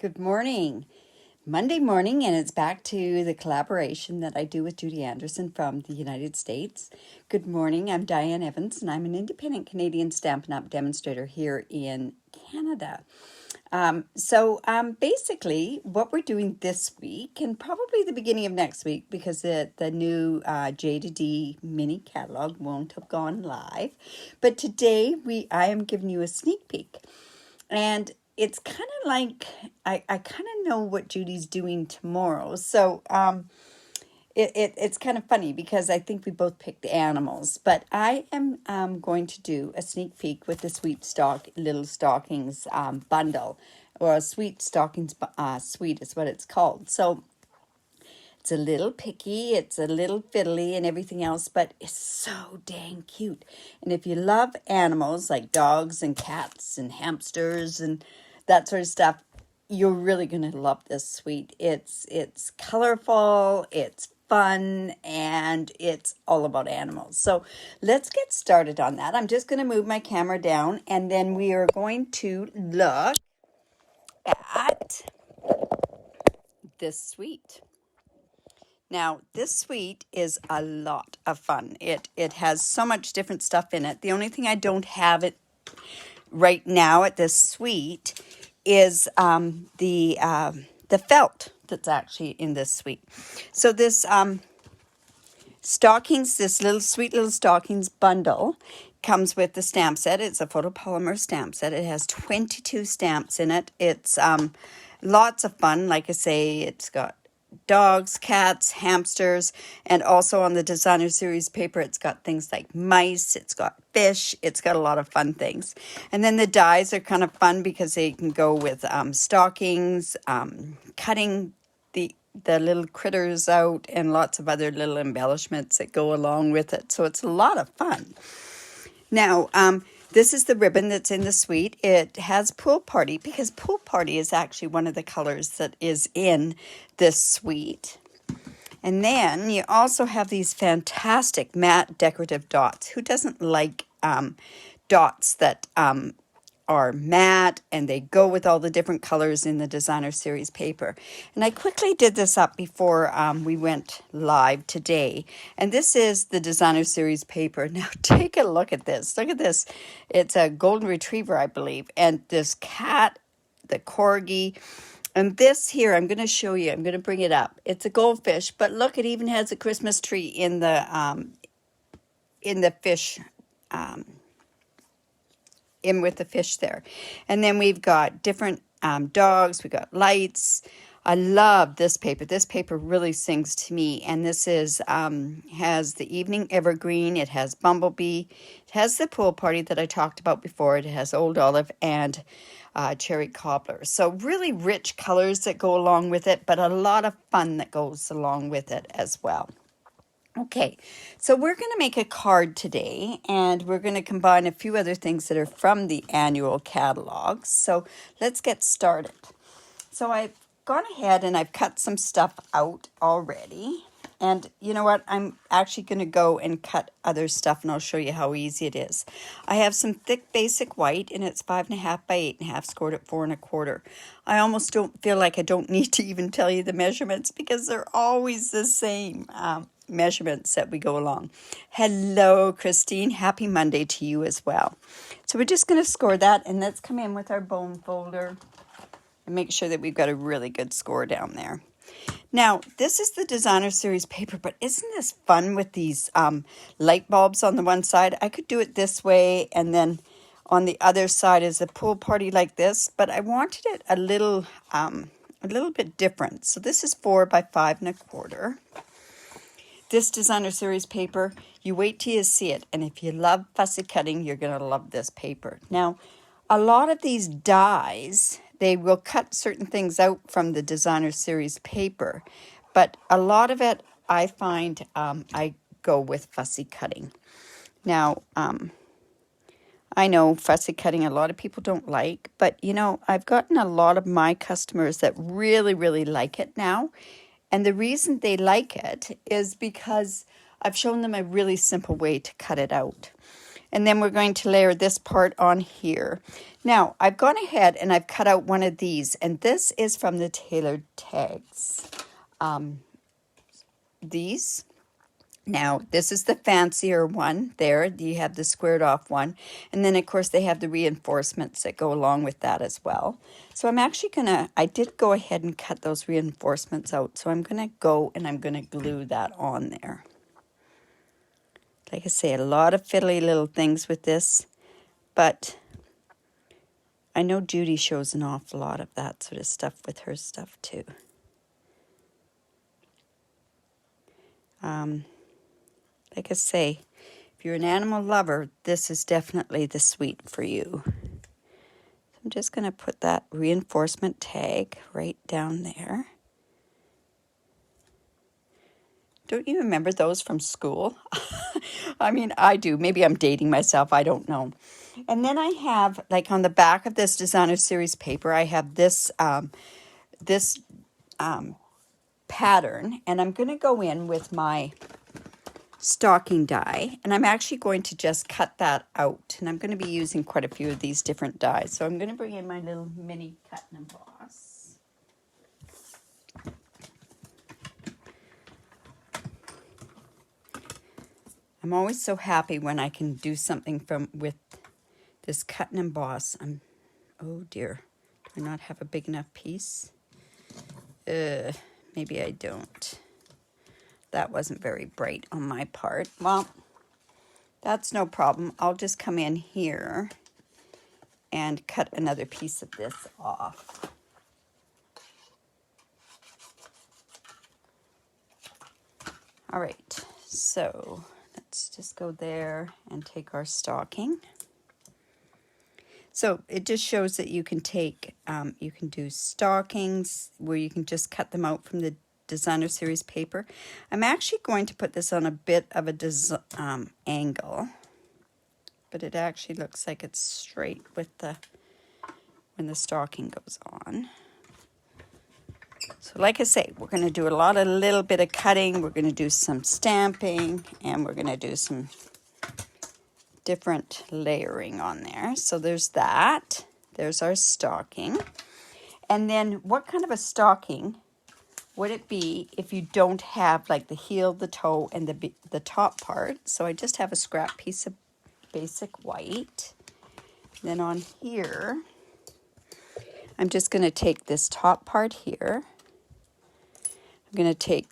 Good morning. Monday morning, and it's back to the collaboration that I do with Judy Anderson from the United States. Good morning. I'm Diane Evans, and I'm an independent Canadian Stampin' Up Demonstrator here in Canada. Basically, what we're doing this week, and probably the beginning of next week, because the new J to D mini catalog won't have gone live. But today, I am giving you a sneak peek. And it's kind of like, I kind of know what Judy's doing tomorrow. So it's kind of funny because I think we both picked animals. But I am going to do a sneak peek with the Little Stockings bundle. Or a Sweet Stockings suite is what it's called. So it's a little picky, it's a little fiddly and everything else, but it's so dang cute. And if you love animals like dogs and cats and hamsters and that sort of stuff, you're really going to love this suite. It's colorful, it's fun, and it's all about animals. So let's get started on that. I'm just going to move my camera down, and then we are going to look at this suite. Now, this suite is a lot of fun. It has so much different stuff in it. The only thing I don't have it right now at this suite is the felt that's actually in this suite. So this this sweet little stockings bundle comes with the stamp set. It's a photopolymer stamp set. It has 22 stamps in it. It's lots of fun. Like I say, it's got dogs, cats, hamsters, and also on the designer series paper, it's got things like mice, it's got fish, it's got a lot of fun things. And then the dies are kind of fun because they can go with stockings, cutting the little critters out, and lots of other little embellishments that go along with it. So it's a lot of fun. Now, this is the ribbon that's in the suite. It has Pool Party because Pool Party is actually one of the colors that is in this suite. And then you also have these fantastic matte decorative dots. Who doesn't like dots that are matte and they go with all the different colors in the designer series paper? And I quickly did this up before we went live today. And this is the designer series paper. Now take a look at this. Look at this. It's a golden retriever, I believe. And this cat, the corgi. And this here, I'm going to show you. I'm going to bring it up. It's a goldfish, but look, it even has a Christmas tree in the fish. In with the fish there. And then we've got different dogs. We've got lights. I love this paper. This paper really sings to me. And this is has the evening evergreen. It has bumblebee. It has the Pool Party that I talked about before. It has old olive and cherry cobbler. So really rich colors that go along with it, but a lot of fun that goes along with it as well. Okay, so we're going to make a card today, and we're going to combine a few other things that are from the annual catalog. So let's get started. So I've gone ahead and I've cut some stuff out already. And you know what? I'm actually going to go and cut other stuff, and I'll show you how easy it is. I have some thick basic white, and it's 5.5 by 8.5, scored at 4 1/4. I almost don't feel like I don't need to even tell you the measurements because they're always the same measurements that we go along. Hello, Christine. Happy Monday to you as well. So we're just going to score that, and let's come in with our bone folder and make sure that we've got a really good score down there. Now, this is the designer series paper, but isn't this fun with these light bulbs on the one side? I could do it this way, and then on the other side is a Pool Party like this, but I wanted it a little bit different. So this is 4 by 5 1/4. This designer series paper, you wait till you see it, and if you love fussy cutting, you're going to love this paper. Now, a lot of these dies, they will cut certain things out from the designer series paper, but a lot of it, I find, I go with fussy cutting. Now, I know fussy cutting a lot of people don't like, but you know, I've gotten a lot of my customers that really, really like it now. And the reason they like it is because I've shown them a really simple way to cut it out. And then we're going to layer this part on here. Now, I've gone ahead and I've cut out one of these, and this is from the tailored tags. These. Now, this is the fancier one there. You have the squared off one. And then, of course, they have the reinforcements that go along with that as well. So I'm actually going to, I did go ahead and cut those reinforcements out. So I'm going to go and I'm going to glue that on there. Like I say, a lot of fiddly little things with this. But I know Judy shows an awful lot of that sort of stuff with her stuff too. Like I say, if you're an animal lover, this is definitely the suite for you. I'm just going to put that reinforcement tag right down there. Don't you remember those from school? I mean, I do. Maybe I'm dating myself. I don't know. And then I have, like on the back of this designer series paper, I have this pattern. And I'm going to go in with my stocking die, and I'm actually going to just cut that out, and I'm going to be using quite a few of these different dies. So I'm going to bring in my little mini cut and emboss. I'm always so happy when I can do something with this cut and emboss. Oh dear, do I not have a big enough piece? Maybe I don't. That wasn't very bright on my part. Well, that's no problem. I'll just come in here and cut another piece of this off. All right, so let's just go there and take our stocking. So it just shows that you can take, you can do stockings where you can just cut them out from the designer series paper. I'm actually going to put this on a bit of a angle, but it actually looks like it's straight with when the stocking goes on. So like I say, we're going to do a little bit of cutting. We're going to do some stamping, and we're going to do some different layering on there. So there's that. There's our stocking. And then what kind of a stocking would it be if you don't have like the heel, the toe, and the top part? So I just have a scrap piece of basic white. Then on here, I'm just going to take this top part here. I'm going to take,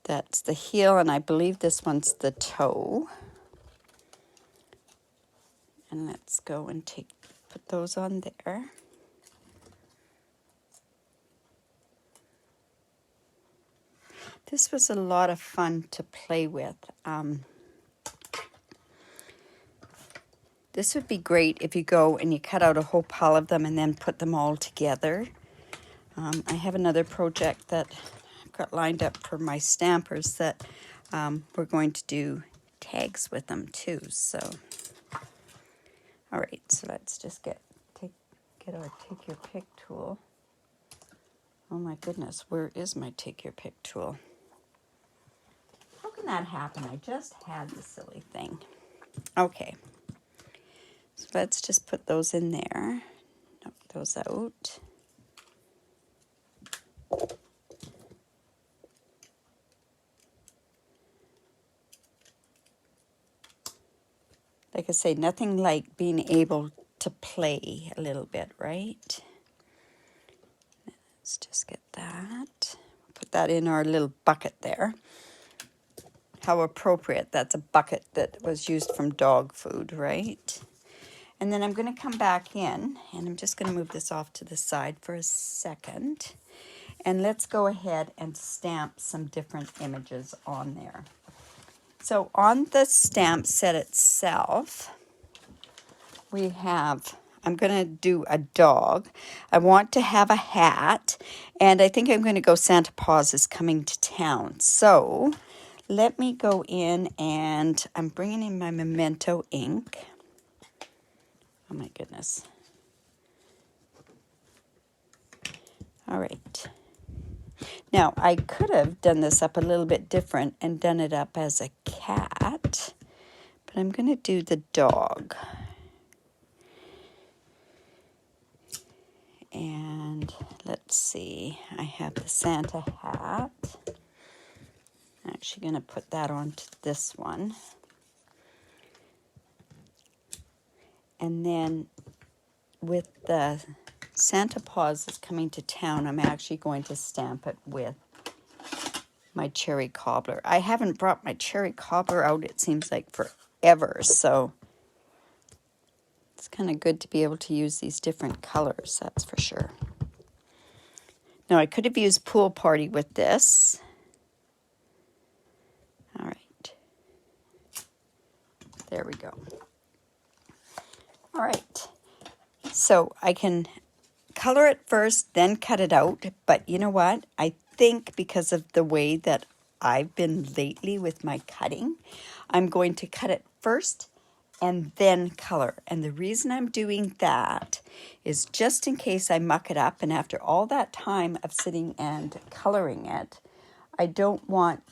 that's the heel, and I believe this one's the toe. And let's go and put those on there. This was a lot of fun to play with. This would be great if you go and you cut out a whole pile of them and then put them all together. I have another project that I've got lined up for my stampers that we're going to do tags with them too. So, all right, so let's just get our take your pick tool. Oh my goodness, where is my take your pick tool? How can that happen? I just had the silly thing. Okay, so let's just put those in there. Knock those out. Like I say, nothing like being able to play a little bit, right? Let's just get that. Put that in our little bucket there. How appropriate. That's a bucket that was used from dog food, right? And then I'm going to come back in, and I'm just going to move this off to the side for a second. And let's go ahead and stamp some different images on there. So on the stamp set itself, we have, I'm going to do a dog. I want to have a hat, and I think I'm going to go Santa Paws is coming to town. So let me go in, and I'm bringing in my Memento ink. Oh my goodness. All right. Now, I could have done this up a little bit different and done it up as a cat, But I'm going to do the dog. And let's see, I have the Santa hat. I'm actually going to put that onto this one. And then with the Santa Paws is coming to town, I'm actually going to stamp it with my cherry cobbler. I haven't brought my cherry cobbler out, it seems like forever, so it's kind of good to be able to use these different colors, that's for sure. Now, I could have used Pool Party with this. All right. There we go. All right. So I can color it first, then cut it out. But you know what? I think because of the way that I've been lately with my cutting, I'm going to cut it first and then color. And the reason I'm doing that is just in case I muck it up, and after all that time of sitting and coloring it, I don't want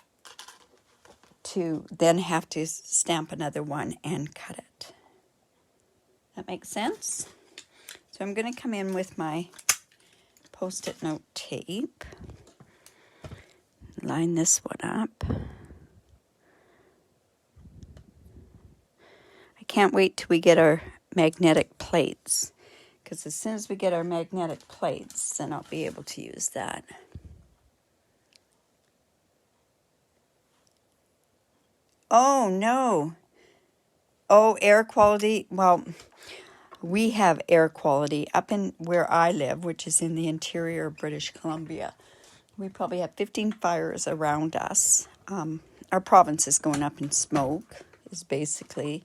to then have to stamp another one and cut it. That makes sense? So I'm going to come in with my Post-it note tape, line this one up. Can't wait till we get our magnetic plates, because as soon as we get our magnetic plates, then I'll be able to use that. Oh no. Oh, air quality. Well, we have air quality up in where I live, which is in the interior of British Columbia. We probably have 15 fires around us. Our province is going up in smoke, is basically.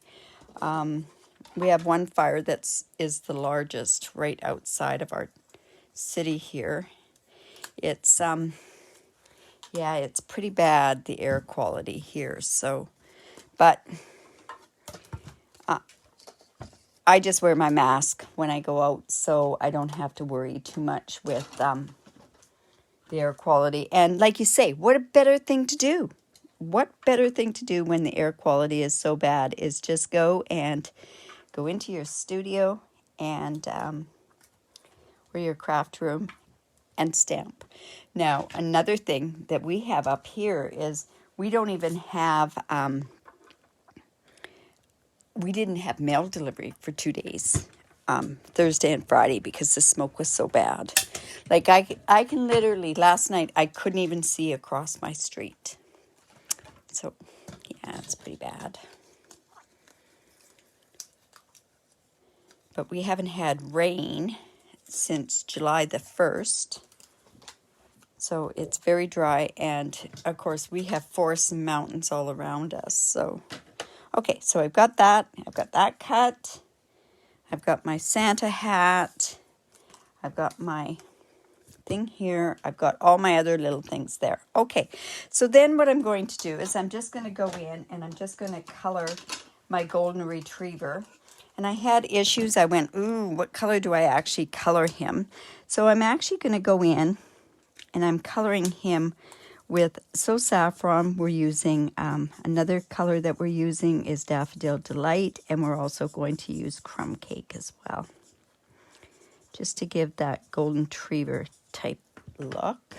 We have one fire is the largest right outside of our city here. It's yeah, it's pretty bad, the air quality here. So, but I just wear my mask when I go out, so I don't have to worry too much with the air quality. And like you say, what a better thing to do? What better thing to do when the air quality is so bad is just go into your studio and or your craft room and stamp. Now, another thing that we have up here is we don't even have, we didn't have mail delivery for 2 days, Thursday and Friday, because the smoke was so bad. Like I can literally, last night, I couldn't even see across my street. So, yeah, it's pretty bad. But we haven't had rain since July the 1st. So it's very dry, and of course we have forests and mountains all around us. So, okay, so I've got that cut. I've got my Santa hat. I've got my thing here. I've got all my other little things there. Okay, so then what I'm going to do is I'm just going to go in and I'm just going to color my golden retriever. And I had issues. I went, ooh, what color do I actually color him? So I'm actually going to go in and I'm coloring him with So Saffron. We're using another color that we're using is Daffodil Delight, and we're also going to use Crumb Cake as well, just to give that golden retriever type look.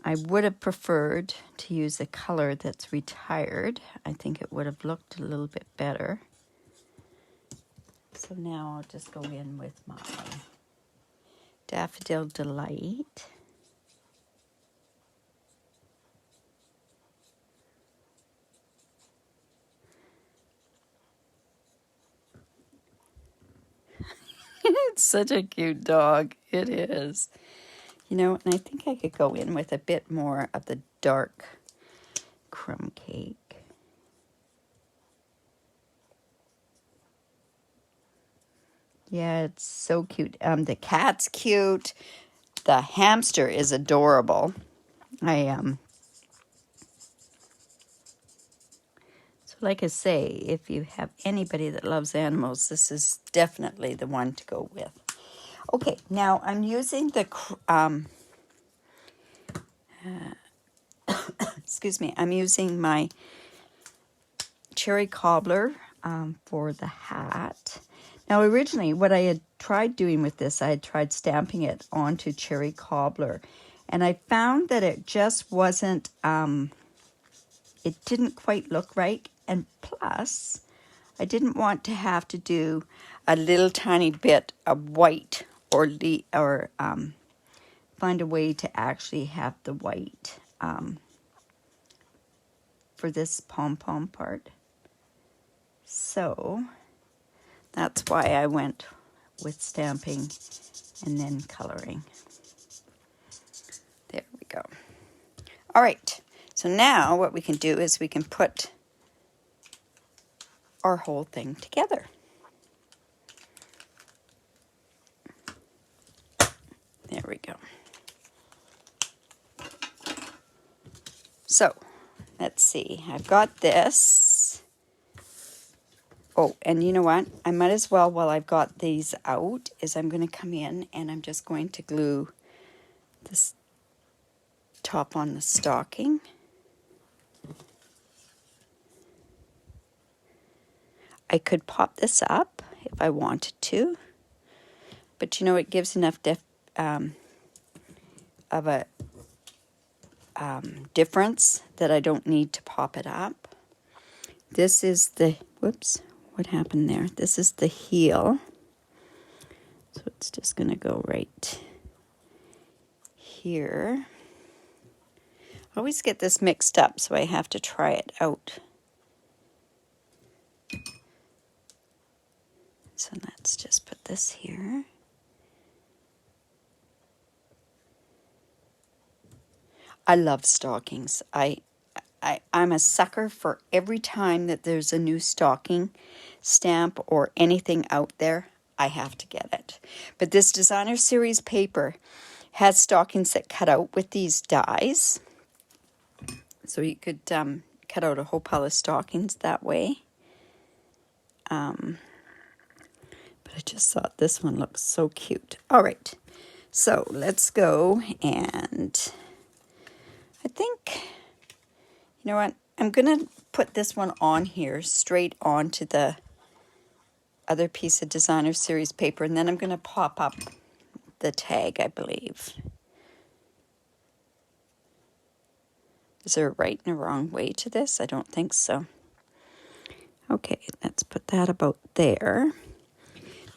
I would have preferred to use a color that's retired. I think it would have looked a little bit better. So now I'll just go in with my Daffodil Delight. It's such a cute dog. It is. You know, and I think I could go in with a bit more of the dark Crumb Cake. Yeah, it's so cute. The cat's cute. The hamster is adorable. So like I say, if you have anybody that loves animals, this is definitely the one to go with. Okay, now I'm using the, excuse me, I'm using my cherry cobbler for the hat. Now originally what I had tried doing with this, I had tried stamping it onto cherry cobbler, and I found that it just wasn't, it didn't quite look right, and plus I didn't want to have to do a little tiny bit of white or find a way to actually have the white for this pom-pom part. So that's why I went with stamping and then coloring. There we go. All right, so now what we can do is we can put our whole thing together. There we go. So let's see, I've got this. Oh, and you know what? I might as well, while I've got these out, is I'm going to come in and I'm just going to glue this top on the stocking. I could pop this up if I wanted to, but you know, it gives enough of a difference that I don't need to pop it up. This is the, whoops, what happened there? This is the heel. So it's just going to go right here. I always get this mixed up, so I have to try it out. So let's just put this here. I love stockings. I'm a sucker for every time that there's a new stocking stamp or anything out there, I have to get it. But this designer series paper has stockings that cut out with these dies. So you could cut out a whole pile of stockings that way. But I just thought this one looks so cute. All right, so let's go, and I think, you know what, I'm going to put this one on here straight onto the other piece of designer series paper, and then I'm going to pop up the tag, I believe. Is there a right and a wrong way to this? I don't think so. Okay, let's put that about there.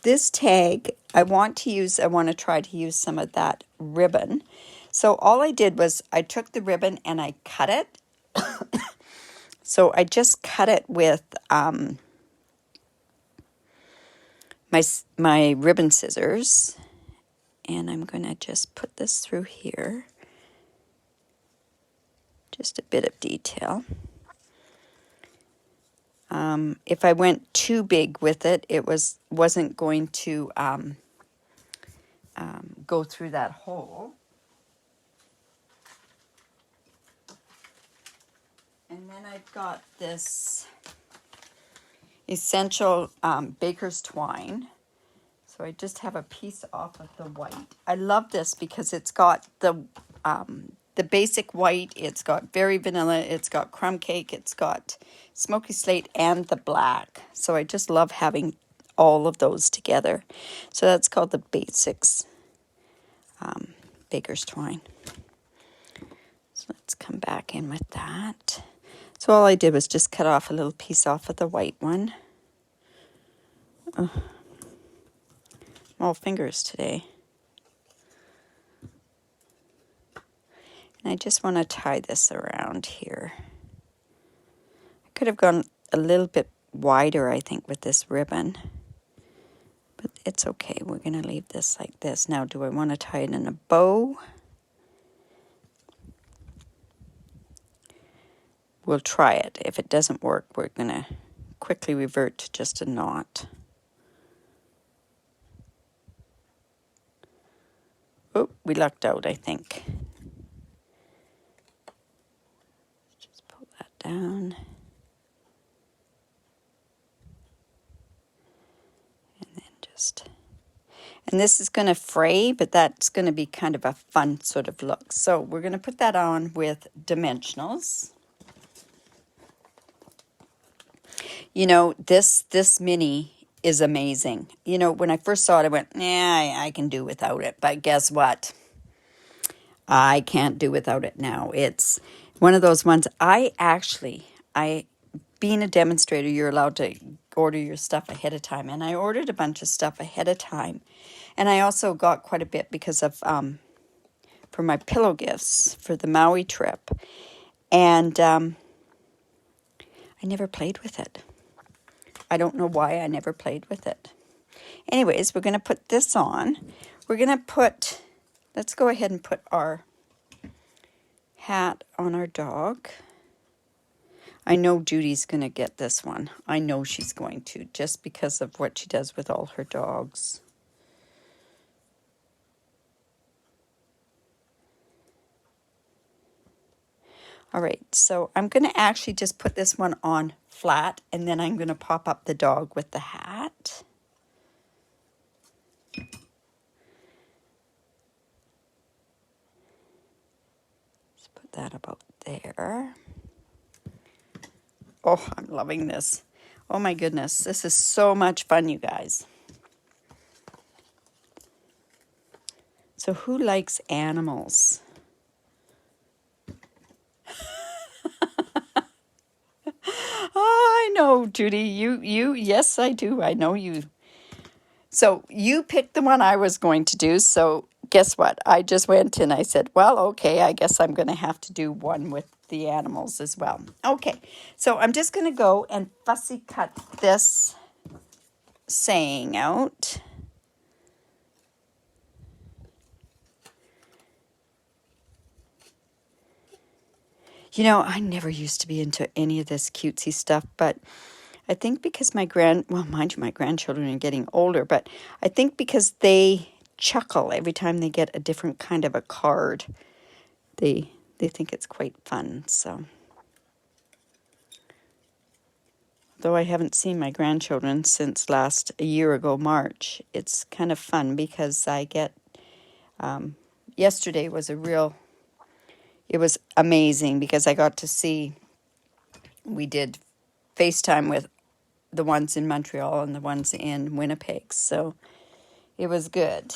This tag, I want to try to use some of that ribbon. So all I did was I took the ribbon and I cut it. So I just cut it with my ribbon scissors. And I'm going to just put this through here. Just a bit of detail. If I went too big with it, it wasn't going to go through that hole. And then I've got this essential baker's twine. So I just have a piece off of the white. I love this because it's got the basic white, it's got very vanilla, it's got crumb cake, it's got smoky slate, and the black. So I just love having all of those together. So that's called the Basics Baker's Twine. So let's come back in with that. So all I did was just cut off a little piece off of the white one. All fingers today. And I just want to tie this around here. I could have gone a little bit wider, I think, with this ribbon. But it's okay. We're going to leave this like this. Now, do I want to tie it in a bow? We'll try it. If it doesn't work, we're going to quickly revert to just a knot. Oh, we lucked out, I think. Just pull that down. And this is going to fray, but that's going to be kind of a fun sort of look. So we're going to put that on with dimensionals. You know, this mini is amazing. You know, when I first saw it, I went, yeah, I can do without it. But guess what? I can't do without it now. It's one of those ones. Being a demonstrator, you're allowed to order your stuff ahead of time. And I ordered a bunch of stuff ahead of time. And I also got quite a bit because of, for my pillow gifts for the Maui trip. And I never played with it. I don't know why I never played with it. Anyways, we're going to put this on. We're going to put, let's go ahead and put our hat on our dog. I know Judy's going to get this one. I know she's going to, just because of what she does with all her dogs. All right, so I'm going to actually just put this one on flat, and then I'm going to pop up the dog with the hat. Let's put that about there. Oh, I'm loving this. Oh my goodness, this is so much fun, you guys. So who likes animals? I know, Judy, you, yes, I do. I know you. So you picked the one I was going to do. So guess what? I just went and I said, well, okay, I guess I'm going to have to do one with the animals as well. Okay, so I'm just going to go and fussy cut this saying out. You know, I never used to be into any of this cutesy stuff, but I think because mind you, my grandchildren are getting older, but I think because they chuckle every time they get a different kind of a card, they think it's quite fun. So, though I haven't seen my grandchildren since a year ago, March, it's kind of fun because I get, yesterday was it was amazing because I got to see, we did FaceTime with the ones in Montreal and the ones in Winnipeg. So it was good.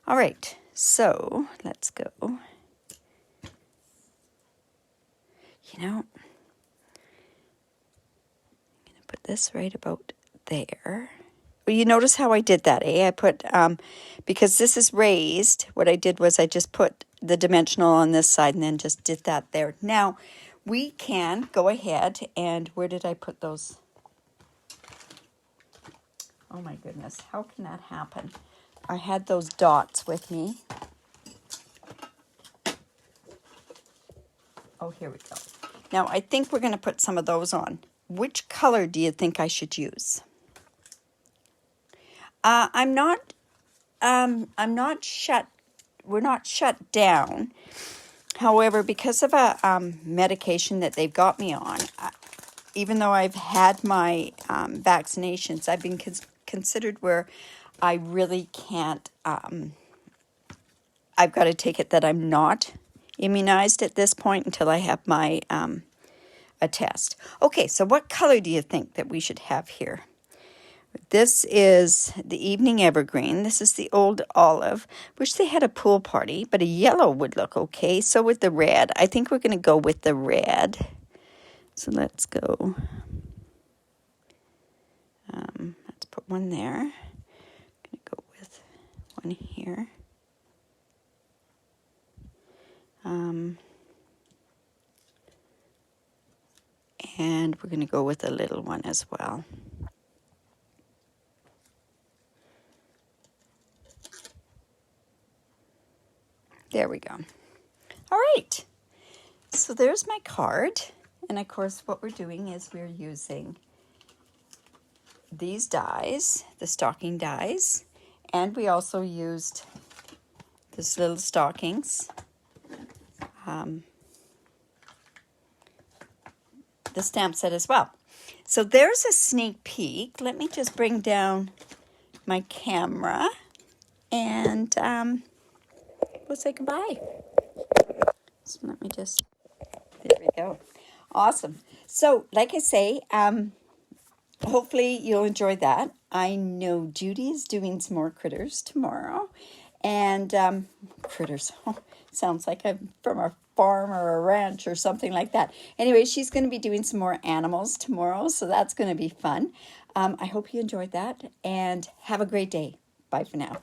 All right, so let's go. You know, I'm going to put this right about there. Well, you notice how I did that, eh? I put, because this is raised, what I did was I just put the dimensional on this side and then just did that there. Now, we can go ahead and, where did I put those? Oh my goodness, how can that happen? I had those dots with me. Oh, here we go. Now, I think we're going to put some of those on. Which color do you think I should use? I'm not shut, we're not shut down. However, because of a medication that they've got me on, even though I've had my vaccinations, I've been considered where I really can't, I've got to take it that I'm not immunized at this point until I have my a test. Okay, so what color do you think that we should have here? This is the Evening Evergreen. This is the Old Olive. Wish they had a pool party, but a yellow would look okay. So with the red, I think we're going to go with the red. So let's go. Let's put one there. I'm going to go with one here. And we're going to go with a little one as well. There we go. All right. So there's my card. And of course, what we're doing is we're using these dies, the stocking dies. And we also used this little stockings. The stamp set as well. So there's a sneak peek. Let me just bring down my camera, and we'll say goodbye. So let me just, there we go. Awesome. So like I say, hopefully you'll enjoy that. I know Judy is doing some more critters tomorrow. And critters, sounds like I'm from a farm or a ranch or something like that. Anyway, she's going to be doing some more animals tomorrow, so that's going to be fun. I hope you enjoyed that, and have a great day. Bye for now.